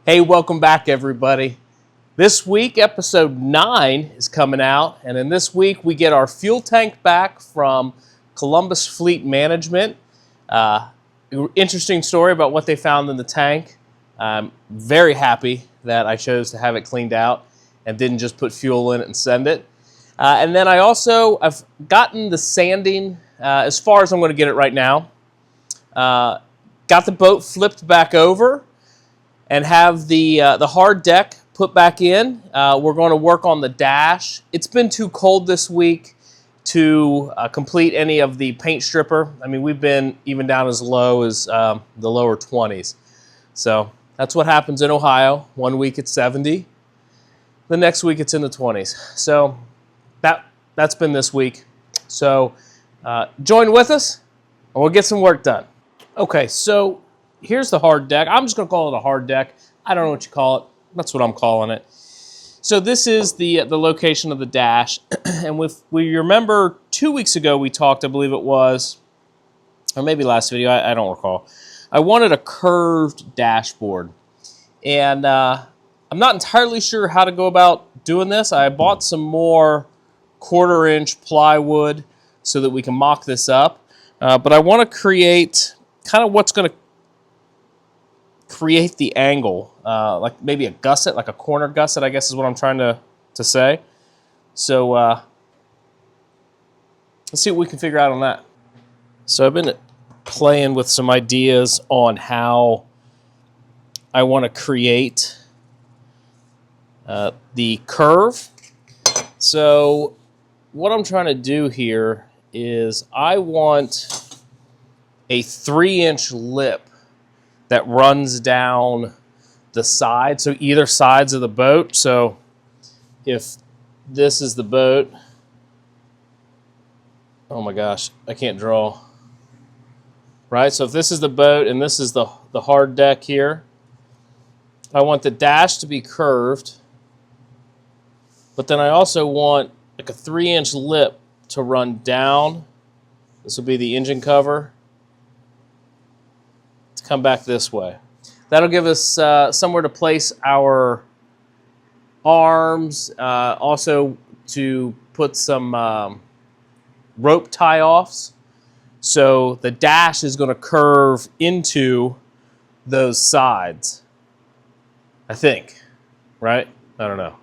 Hey, welcome back, everybody. This week, episode 9 is coming out, and in this week, we get our fuel tank back from Columbus Fleet Management. Interesting story about what they found in the tank. I'm very happy that I chose to have it cleaned out and didn't just put fuel in it and send it. And then I've gotten the sanding as far as I'm going to get it right now. Got the boat flipped back over and have the hard deck put back in. We're going to work on the dash. It's been too cold this week to complete any of the paint stripper. I mean, we've been even down as low as the lower 20s. So that's what happens in Ohio. One week it's 70. The next week it's in the 20s. So that's been this week. So join with us and we'll get some work done. Okay, so here's the hard deck. I'm just going to call it a hard deck. I don't know what you call it. That's what I'm calling it. So this is the location of the dash. And if we remember 2 weeks ago we talked, I believe it was, or maybe last video, I don't recall. I wanted a curved dashboard. And I'm not entirely sure how to go about doing this. I bought some more 1/4 inch plywood so that we can mock this up. But I want to create kind of what's going to create the angle, like maybe a gusset, like a corner gusset, I guess is what I'm trying to say. So let's see what we can figure out on that. So I've been playing with some ideas on how I want to create the curve. So what I'm trying to do here is I want a 3-inch lip that runs down the side, so either sides of the boat. So if this is the boat, oh my gosh, I can't draw. Right, so if this is the boat and this is the hard deck here, I want the dash to be curved, but then I also want like a 3-inch lip to run down. This will be the engine cover. Come back this way. That'll give us somewhere to place our arms, also to put some rope tie-offs. So the dash is going to curve into those sides, I think, right? I don't know.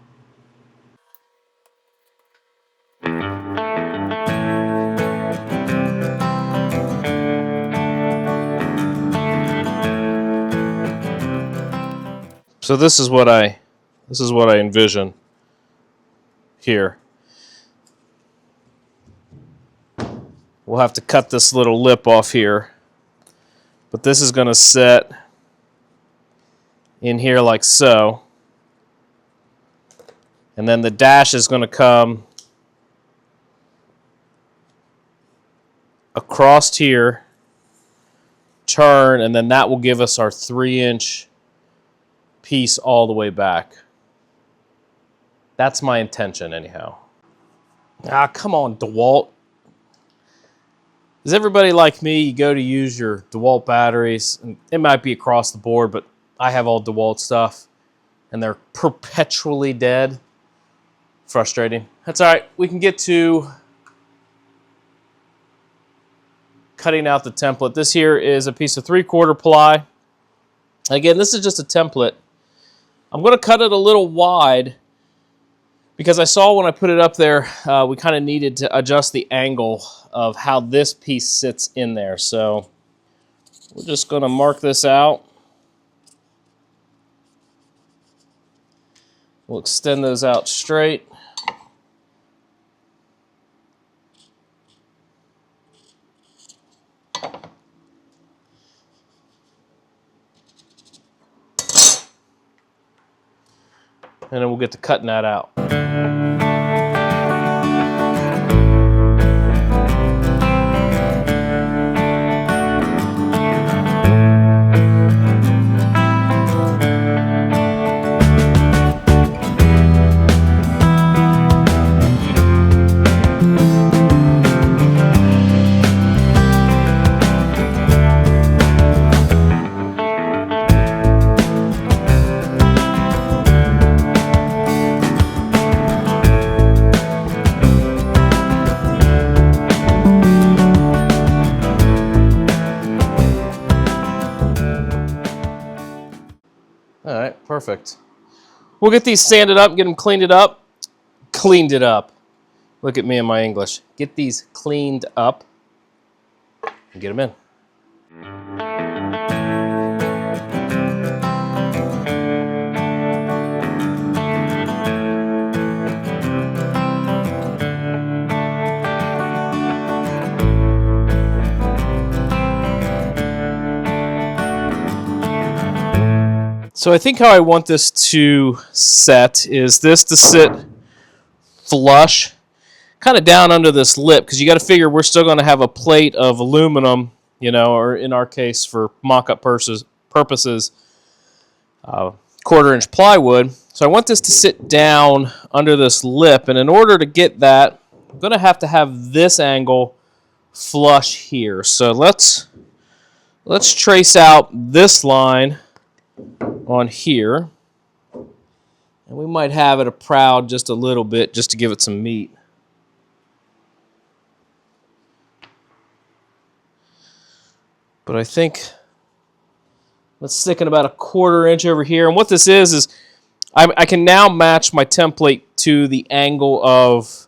So this is what I envision here. We'll have to cut this little lip off here, but this is going to set in here like so, and then the dash is going to come across here, turn, and then that will give us our 3-inch piece all the way back. That's my intention anyhow. Ah, come on, DeWalt. Is everybody like me? You go to use your DeWalt batteries, and it might be across the board, but I have all DeWalt stuff, and they're perpetually dead. Frustrating. That's all right. We can get to cutting out the template. This here is a piece of 3/4 ply. Again, this is just a template. I'm going to cut it a little wide because I saw when I put it up there, we kind of needed to adjust the angle of how this piece sits in there. So we're just going to mark this out. We'll extend those out straight. And then we'll get to cutting that out. All right, perfect. We'll get these sanded up, get them cleaned it up. Cleaned it up. Look at me and my English. Get these cleaned up and get them in. So I think how I want this to set is this to sit flush, kind of down under this lip, because you got to figure we're still going to have a plate of aluminum, you know, or in our case for mock-up purposes, 1/4-inch plywood. So I want this to sit down under this lip, and in order to get that, I'm going to have this angle flush here. So let's trace out this line on here, and we might have it a proud just a little bit just to give it some meat. But I think let's stick in about a 1/4 inch over here. And what this is I can now match my template to the angle of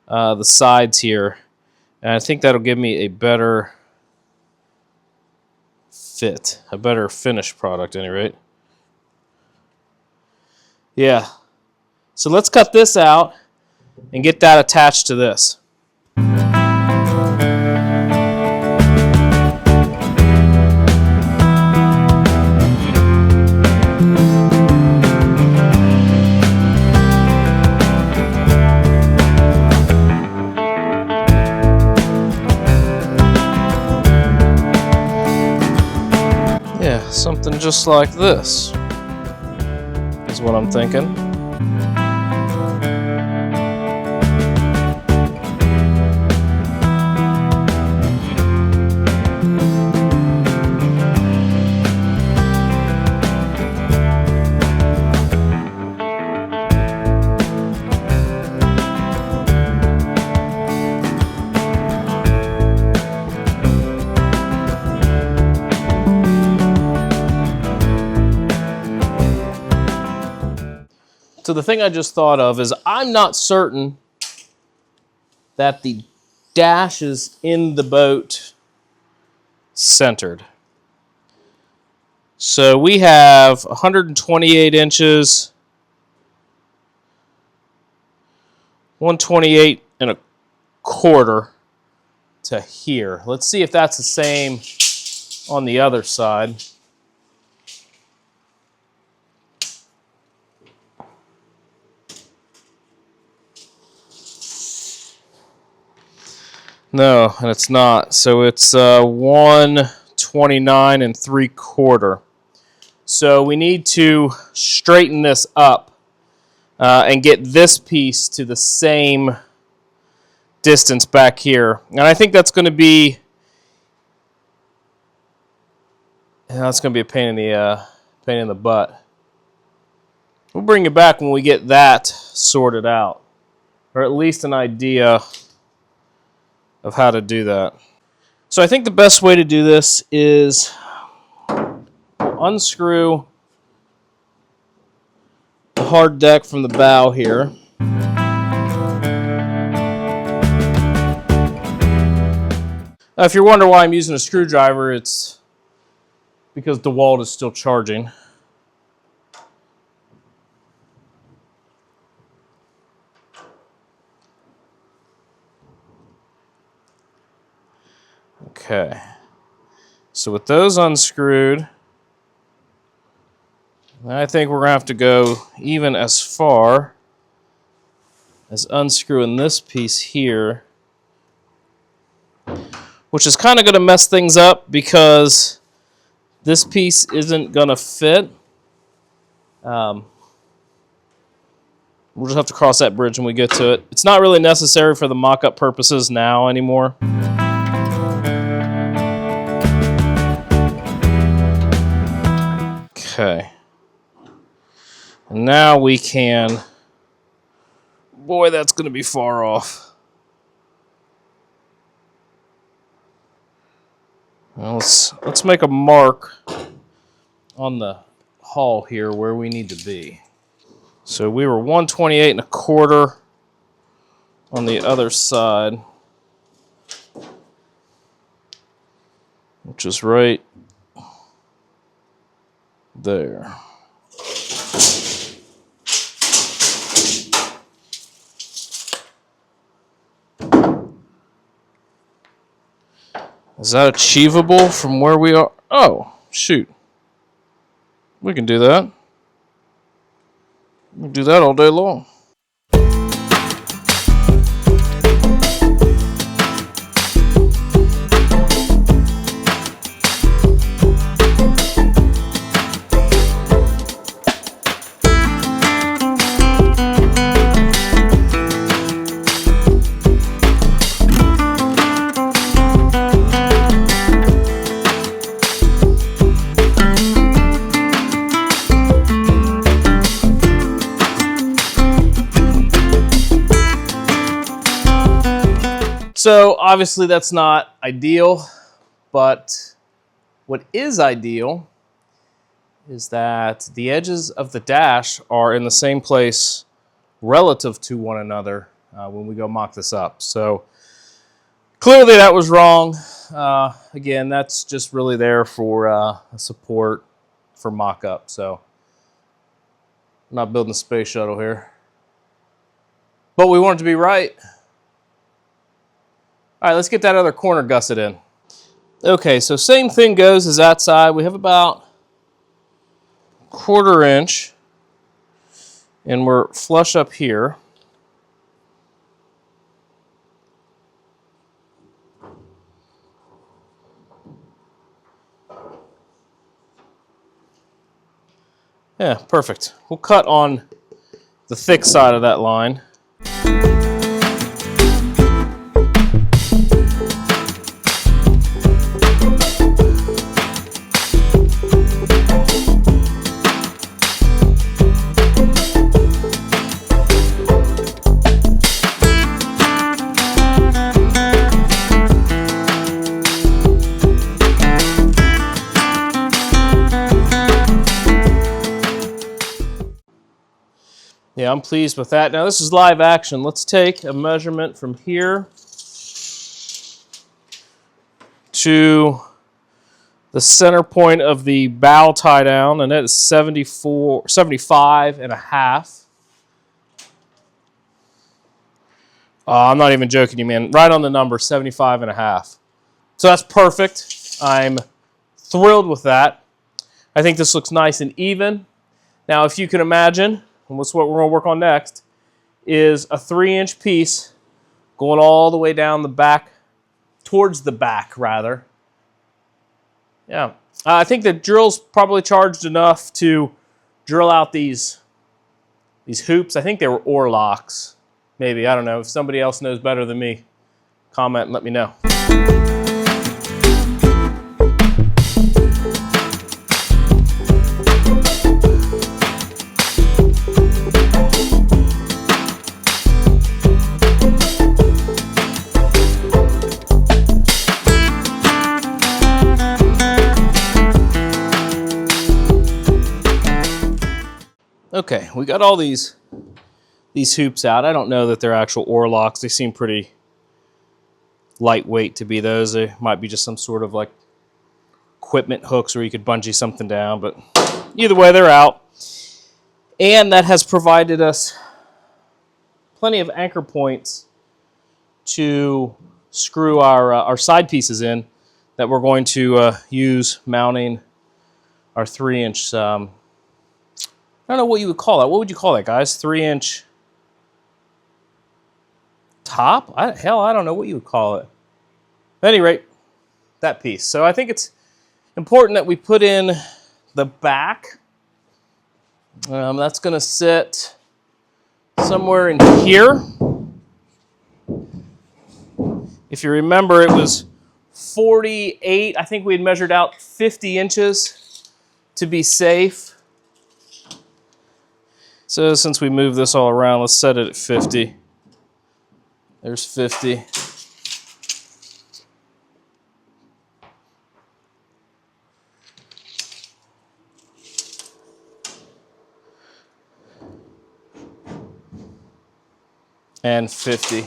the sides here, and I think that'll give me a better fit, a better finished product, at any rate. Yeah. So let's cut this out and get that attached to this. Yeah, something just like this is what I'm thinking. So the thing I just thought of is I'm not certain that the dash is in the boat centered. So we have 128 inches, 128.25 to here. Let's see if that's the same on the other side. No, and it's not. So it's 129.75. So we need to straighten this up and get this piece to the same distance back here. And I think that's going to be a pain in the butt. We'll bring it back when we get that sorted out, or at least an idea of how to do that. So I think the best way to do this is unscrew the hard deck from the bow here. Now, if you're wondering why I'm using a screwdriver, it's because DeWalt is still charging. Okay, so with those unscrewed, I think we're going to have to go even as far as unscrewing this piece here, which is kind of going to mess things up because this piece isn't going to fit. We'll just have to cross that bridge when we get to it. It's not really necessary for the mock-up purposes now anymore. Okay. And now we can... Boy, that's going to be far off. Well, let's make a mark on the haul here where we need to be. So we were 128 1/4 on the other side, which is right there. Is that achievable from where we are? Oh, shoot. We can do that. We can do that all day long. So obviously that's not ideal, but what is ideal is that the edges of the dash are in the same place relative to one another when we go mock this up. So clearly that was wrong. Again, that's just really there for support for mock-up. So I'm not building a space shuttle here, but we want it to be right. All right, let's get that other corner gusset in. Okay, so same thing goes as that side. We have about 1/4 inch, and we're flush up here. Yeah, perfect. We'll cut on the thick side of that line. Yeah, I'm pleased with that. Now this is live action. Let's take a measurement from here to the center point of the bow tie down, and that is 75 and a half. I'm not even joking you, man. Right on the number, 75 and a half. So that's perfect. I'm thrilled with that. I think this looks nice and even. Now, if you can imagine, and that's what we're going to work on next, is a 3-inch piece going all the way down the back, towards the back, rather. Yeah. I think the drill's probably charged enough to drill out these hoops. I think they were oar locks. Maybe, I don't know. If somebody else knows better than me, comment and let me know. Okay, we got all these hoops out. I don't know that they're actual oar locks. They seem pretty lightweight to be those. They might be just some sort of like equipment hooks where you could bungee something down, but either way, they're out. And that has provided us plenty of anchor points to screw our side pieces in that we're going to use mounting our 3-inch I don't know what you would call that. What would you call that, guys? 3-inch top? Hell, I don't know what you would call it. At any rate, that piece. So I think it's important that we put in the back. That's going to sit somewhere in here. If you remember, it was 48. I think we had measured out 50 inches to be safe. So since we moved this all around, let's set it at 50. There's 50. and 50.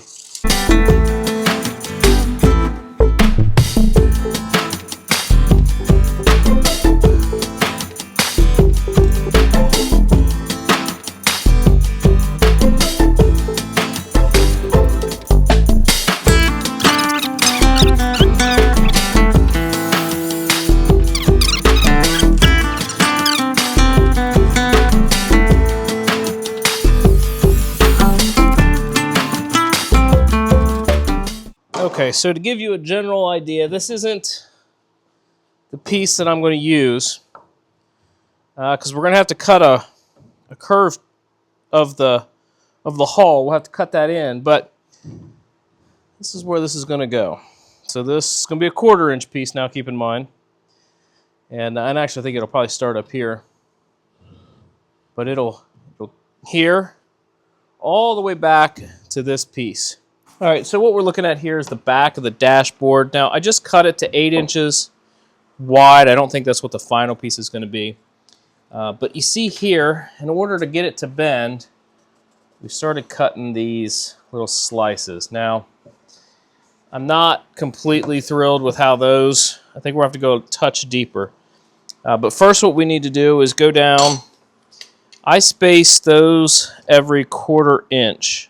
Okay, so to give you a general idea, this isn't the piece that I'm going to use because we're going to have to cut a curve of the hull. We'll have to cut that in, but this is where this is going to go. So this is going to be a 1/4 inch piece now, keep in mind. And actually I think it'll probably start up here. But it'll here all the way back to this piece. All right, so what we're looking at here is the back of the dashboard. Now, I just cut it to 8 inches wide. I don't think that's what the final piece is going to be. But you see here, in order to get it to bend, we started cutting these little slices. Now, I'm not completely thrilled with how those, I think we'll have to go a touch deeper. But first what we need to do is go down. I space those every 1/4 inch.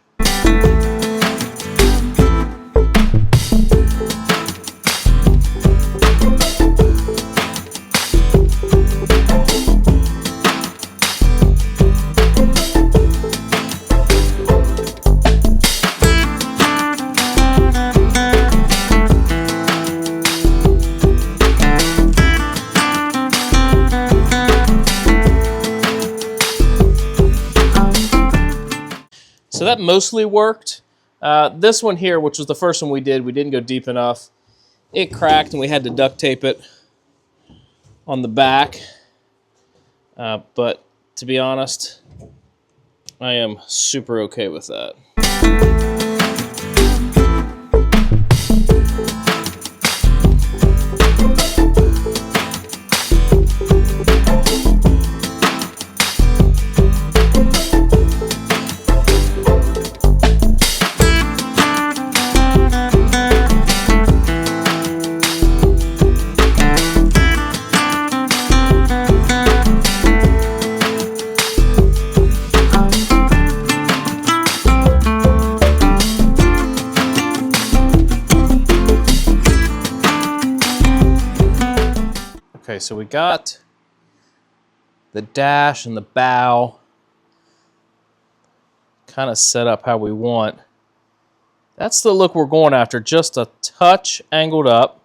So that mostly worked. This one here, which was the first one we didn't go deep enough. It cracked and we had to duct tape it on the back. But to be honest, I am super okay with that. Okay, so we got the dash and the bow kind of set up how we want. That's the look we're going after, just a touch angled up.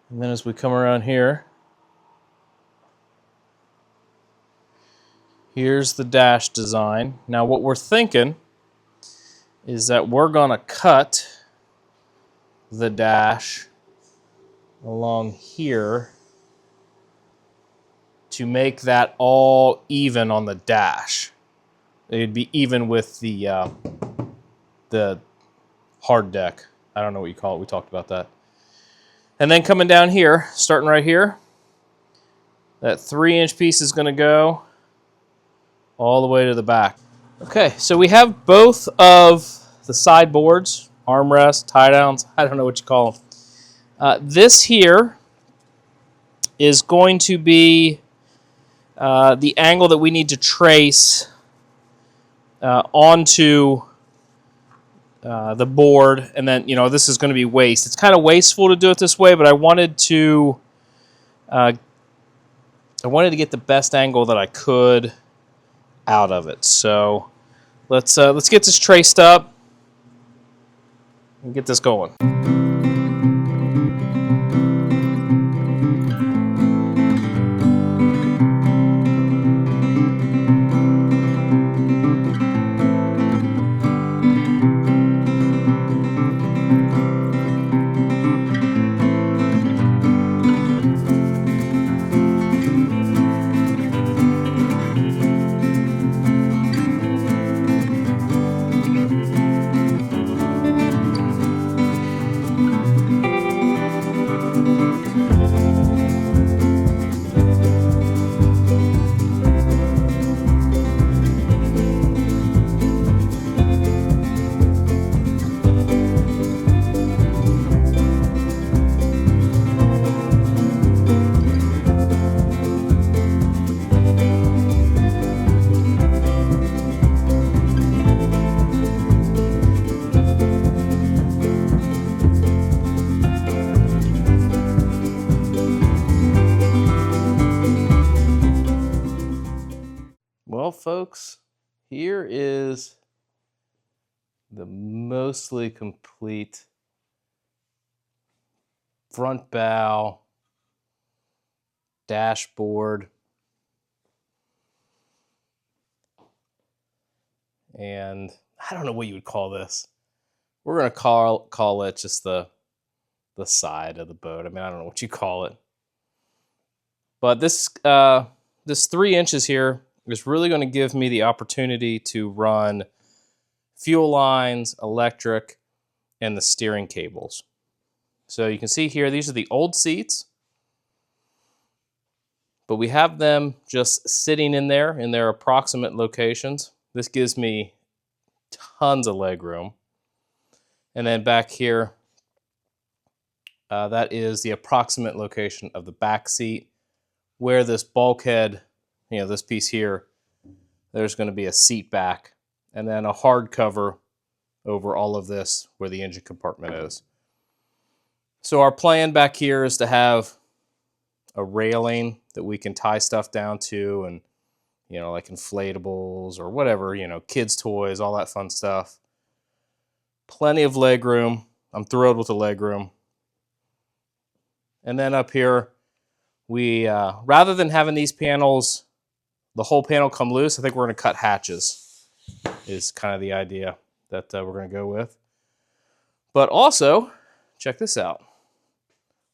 And then as we come around here, here's the dash design. Now what we're thinking is that we're gonna cut the dash along here to make that all even on the dash. It'd be even with the hard deck. I don't know what you call it. We talked about that. And then coming down here, starting right here, that 3-inch piece is going to go all the way to the back. Okay, so we have both of the sideboards, armrests, tie downs, I don't know what you call them. This here is going to be the angle that we need to trace onto the board, and then this is going to be waste. It's kind of wasteful to do it this way, but I wanted to get the best angle that I could out of it. So let's get this traced up and get this going. folks, here is the mostly complete front bow, dashboard, and I don't know what you would call this. We're going to call it just the side of the boat. I mean, I don't know what you call it. But this 3 inches here is really going to give me the opportunity to run fuel lines, electric, and the steering cables. So you can see here, these are the old seats, but we have them just sitting in their approximate locations. This gives me tons of leg room. And then back here, that is the approximate location of the back seat, where this bulkhead, this piece here, there's going to be a seat back, and then a hard cover over all of this where the engine compartment is. So our plan back here is to have a railing that we can tie stuff down to, and like inflatables or whatever, kids' toys, all that fun stuff. Plenty of leg room. I'm thrilled with the leg room. And then up here, we rather than having these panels, the whole panel come loose, I think we're going to cut hatches, is kind of the idea that we're going to go with. But also, check this out.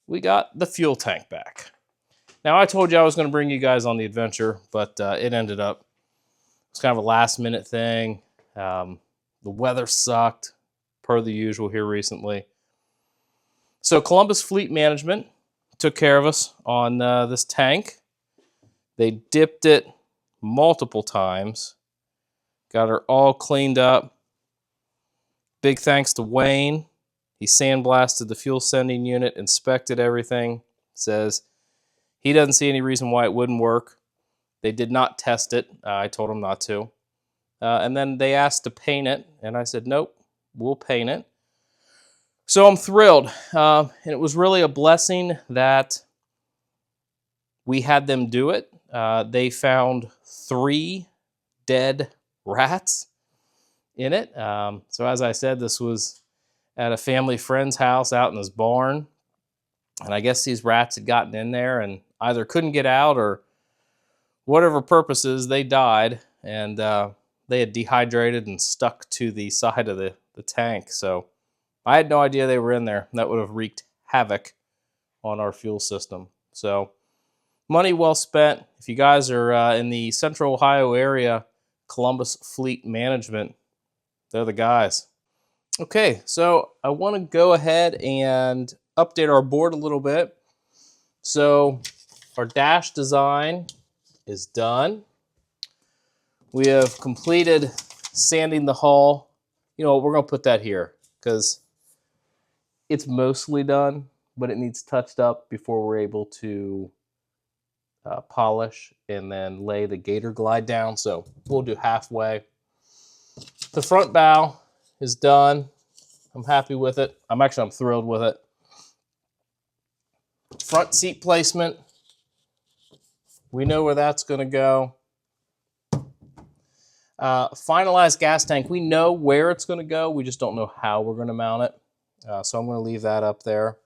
We got the fuel tank back. Now, I told you I was going to bring you guys on the adventure, but it ended up, it's kind of a last minute thing. The weather sucked, per the usual here recently. So Columbus Fleet Management took care of us on this tank. They dipped it multiple times, got her all cleaned up. Big thanks to Wayne. He sandblasted the fuel sending unit, inspected everything, says he doesn't see any reason why it wouldn't work. They did not test it. I told them not to. And then they asked to paint it, and I said, nope, we'll paint it. So I'm thrilled. And it was really a blessing that we had them do it. They found 3 dead rats in it. So as I said, this was at a family friend's house out in his barn. And I guess these rats had gotten in there and either couldn't get out, or whatever purposes, they died. And they had dehydrated and stuck to the side of the tank. So I had no idea they were in there. That would have wreaked havoc on our fuel system. So money well spent. If you guys are in the Central Ohio area, Columbus Fleet Management, they're the guys. Okay, so I want to go ahead and update our board a little bit. So our dash design is done. We have completed sanding the hull. You know what, we're going to put that here because it's mostly done, but it needs touched up before we're able to polish and then lay the gator glide down. So we'll do halfway. The front bow is done. I'm happy with it. I'm thrilled with it. Front seat placement. We know where that's going to go. Finalized gas tank. We know where it's going to go. We just don't know how we're going to mount it. So I'm going to leave that up there.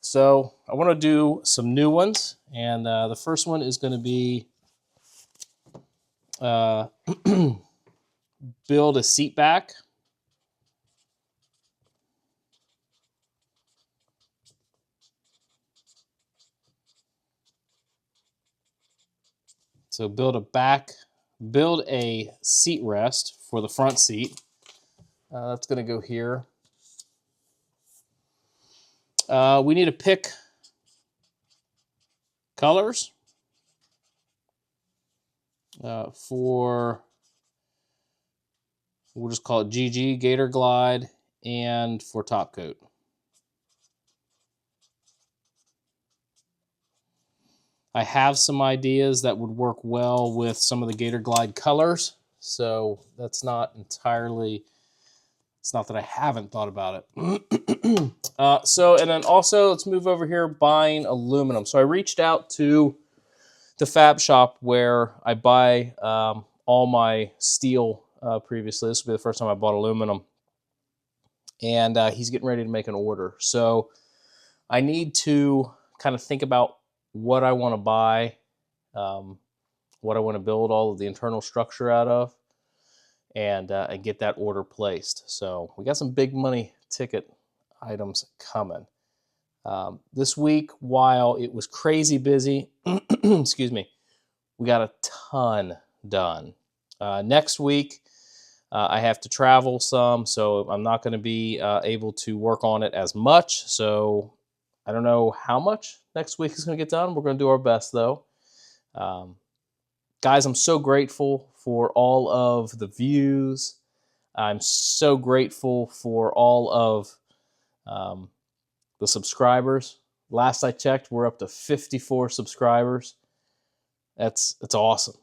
So I want to do some new ones. And the first one is going to be build a seat back. So build a seat rest for the front seat. That's going to go here. We need to pick colors for, we'll just call it GG, Gator Glide, and for top coat. I have some ideas that would work well with some of the Gator Glide colors, so that's not entirely, it's not that I haven't thought about it. And then also, let's move over here, buying aluminum. So I reached out to the fab shop where I buy all all my steel previously. This will be the first time I bought aluminum. And he's getting ready to make an order. So I need to kind of think about what I want to buy, what I want to build all of the internal structure out of, and get that order placed. So we got some big money ticket items coming. This week, while it was crazy busy, excuse me, we got a ton done. Next week, I have to travel some, so I'm not going to be able to work on it as much. So I don't know how much next week is going to get done. We're going to do our best, though. Guys, I'm so grateful for all of the views. I'm so grateful for all of the subscribers. Last I checked, we're up to 54 subscribers. That's awesome.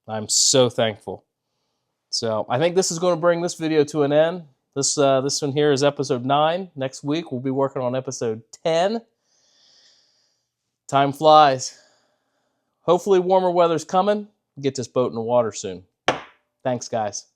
I'm so thankful. So I think this is going to bring this video to an end. This one here is episode 9. Next week, we'll be working on episode 10. Time flies. Hopefully warmer weather's coming. Get this boat in the water soon. Thanks, guys.